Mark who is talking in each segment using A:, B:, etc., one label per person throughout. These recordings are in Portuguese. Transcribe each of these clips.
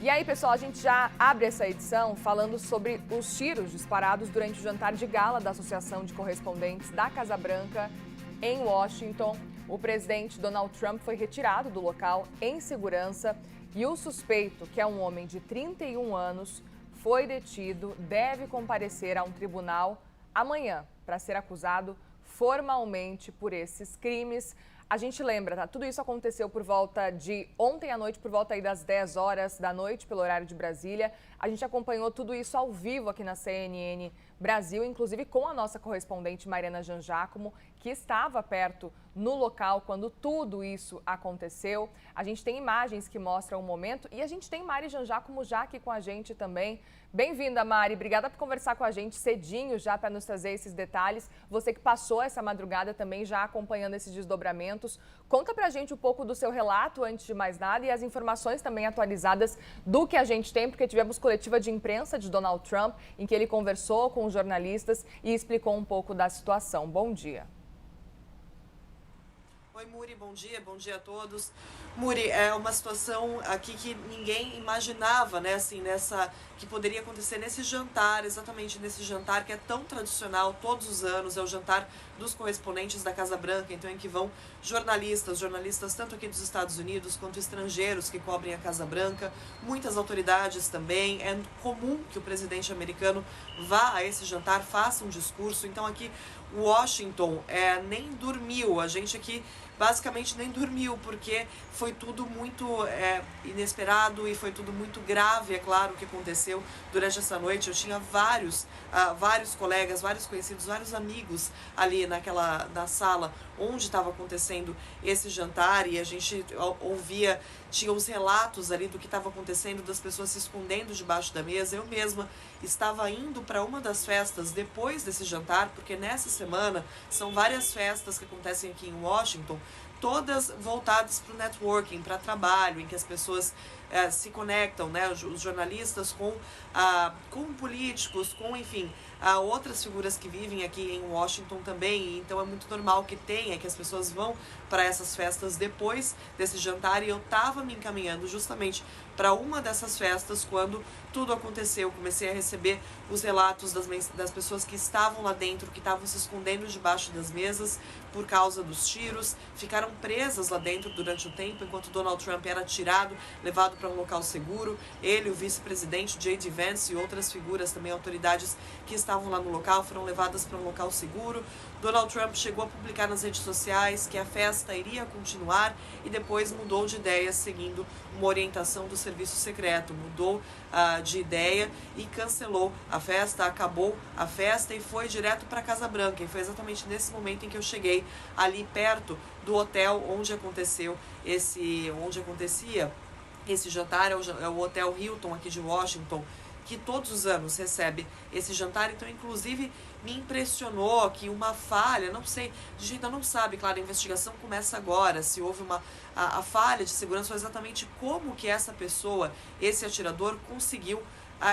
A: E aí, pessoal, a gente já abre essa edição falando sobre os tiros disparados durante o jantar de gala da Associação de Correspondentes da Casa Branca em Washington. O presidente Donald Trump foi retirado do local em segurança e o suspeito, que é um homem de 31 anos, foi detido, deve comparecer a um tribunal amanhã para ser acusado formalmente por esses crimes. A gente lembra, tá? Tudo isso aconteceu por volta de ontem à noite, por volta aí das 10 horas da noite, pelo horário de Brasília. A gente acompanhou tudo isso ao vivo aqui na CNN Brasil, inclusive com a nossa correspondente Mariana Jangiacomo, que estava perto no local quando tudo isso aconteceu. A gente tem imagens que mostram o momento e a gente tem Mari Jangiacomo já aqui com a gente também. Bem-vinda, Mari. Obrigada por conversar com a gente cedinho já para nos trazer esses detalhes. Você que passou essa madrugada também já acompanhando esses desdobramentos. Conta pra gente um pouco do seu relato antes de mais nada e as informações também atualizadas do que a gente tem, porque tivemos coletiva de imprensa de Donald Trump em que ele conversou com os jornalistas e explicou um pouco da situação. Bom dia.
B: Oi, Muri, bom dia a todos. Muri, é uma situação aqui que ninguém imaginava, né, assim, que poderia acontecer nesse jantar, exatamente nesse jantar que é tão tradicional todos os anos, é o jantar dos correspondentes da Casa Branca, então em que vão jornalistas tanto aqui dos Estados Unidos quanto estrangeiros que cobrem a Casa Branca, muitas autoridades também. É comum que o presidente americano vá a esse jantar, faça um discurso, então aqui Washington nem dormiu, a gente aqui basicamente nem dormiu, porque foi tudo muito inesperado e foi tudo muito grave, é claro, o que aconteceu durante essa noite. Eu tinha vários colegas, vários conhecidos, vários amigos ali na sala onde estava acontecendo esse jantar, e a gente tinha os relatos ali do que estava acontecendo, das pessoas se escondendo debaixo da mesa. Eu mesma estava indo para uma das festas depois desse jantar, porque nessa semana são várias festas que acontecem aqui em Washington, todas voltadas para o networking, para trabalho, em que as pessoas se conectam, né, os jornalistas com políticos, com, enfim, outras figuras que vivem aqui em Washington também. Então é muito normal que as pessoas vão para essas festas depois desse jantar, e eu estava me encaminhando justamente para uma dessas festas quando tudo aconteceu. Comecei a receber os relatos das pessoas que estavam lá dentro, que estavam se escondendo debaixo das mesas por causa dos tiros, ficaram presas lá dentro durante o tempo, enquanto Donald Trump era tirado, levado para um local seguro. Ele, o vice-presidente J.D. Vance e outras figuras também, autoridades que estavam lá no local, foram levadas para um local seguro. Donald Trump chegou a publicar nas redes sociais que a festa iria continuar e depois mudou de ideia, seguindo uma orientação do serviço secreto. Mudou de ideia e cancelou a festa, acabou a festa e foi direto para a Casa Branca. E foi exatamente nesse momento em que eu cheguei ali perto do hotel onde acontecia esse jantar. É o Hotel Hilton aqui de Washington, que todos os anos recebe esse jantar. Então, inclusive, me impressionou que uma falha, não sei, a gente ainda não sabe, claro, a investigação começa agora, se houve a falha de segurança, foi exatamente como que essa pessoa, esse atirador, conseguiu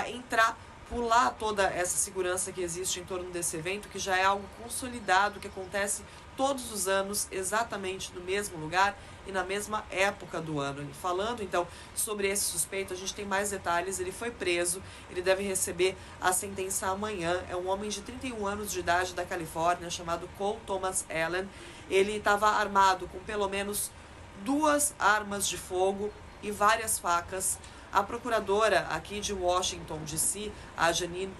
B: entrar, pular toda essa segurança que existe em torno desse evento, que já é algo consolidado, que acontece todos os anos, exatamente no mesmo lugar e na mesma época do ano. E falando então sobre esse suspeito, a gente tem mais detalhes. Ele foi preso, ele deve receber a sentença amanhã. É um homem de 31 anos de idade da Califórnia, chamado Cole Thomas Allen. Ele estava armado com pelo menos 2 armas de fogo e várias facas. A procuradora aqui de Washington, D.C., a Jeanine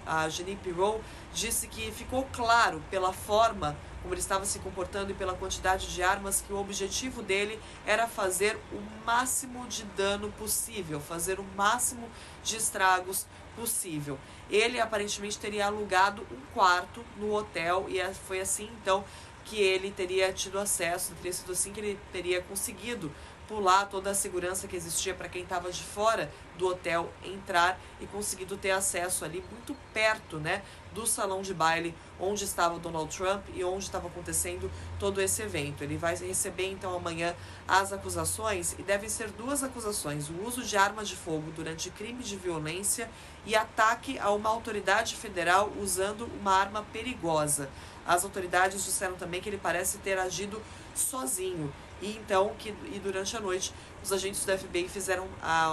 B: Pirro, disse que ficou claro pela forma como ele estava se comportando e pela quantidade de armas que o objetivo dele era fazer o máximo de dano possível, fazer o máximo de estragos possível. Ele aparentemente teria alugado um quarto no hotel e foi assim então que ele teria tido acesso, teria sido assim que ele teria conseguido pular toda a segurança que existia para quem estava de fora do hotel, entrar e conseguido ter acesso ali muito perto, né, do salão de baile onde estava o Donald Trump e onde estava acontecendo todo esse evento. Ele vai receber então amanhã as acusações, e devem ser 2 acusações: o uso de arma de fogo durante crime de violência e ataque a uma autoridade federal usando uma arma perigosa. As autoridades disseram também que ele parece ter agido sozinho. E durante a noite os agentes do FBI fizeram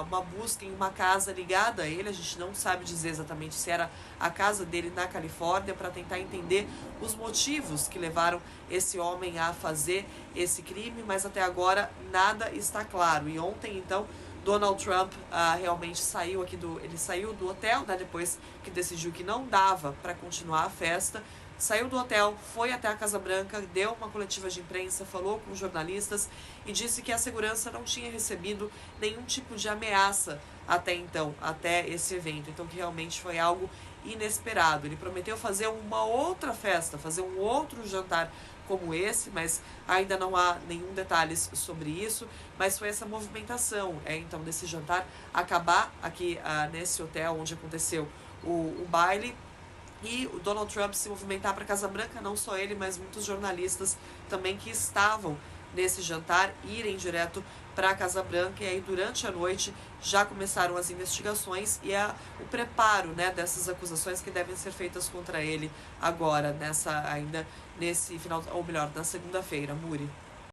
B: uma busca em uma casa ligada a ele. A gente não sabe dizer exatamente se era a casa dele na Califórnia, para tentar entender os motivos que levaram esse homem a fazer esse crime, mas até agora nada está claro. E ontem, então, Donald Trump realmente saiu do hotel, né, depois que decidiu que não dava para continuar a festa. Saiu do hotel, foi até a Casa Branca, deu uma coletiva de imprensa, falou com jornalistas e disse que a segurança não tinha recebido nenhum tipo de ameaça até então, até esse evento. Então, que realmente foi algo inesperado. Ele prometeu fazer uma outra festa, fazer um outro jantar como esse, mas ainda não há nenhum detalhes sobre isso. Mas foi essa movimentação, então, desse jantar acabar aqui nesse hotel onde aconteceu o baile, e o Donald Trump se movimentar para a Casa Branca, não só ele, mas muitos jornalistas também que estavam nesse jantar, irem direto para a Casa Branca. E aí, durante a noite, já começaram as investigações e o preparo, né, dessas acusações que devem ser feitas contra ele agora, nesse final, ou melhor, na segunda-feira, Muri.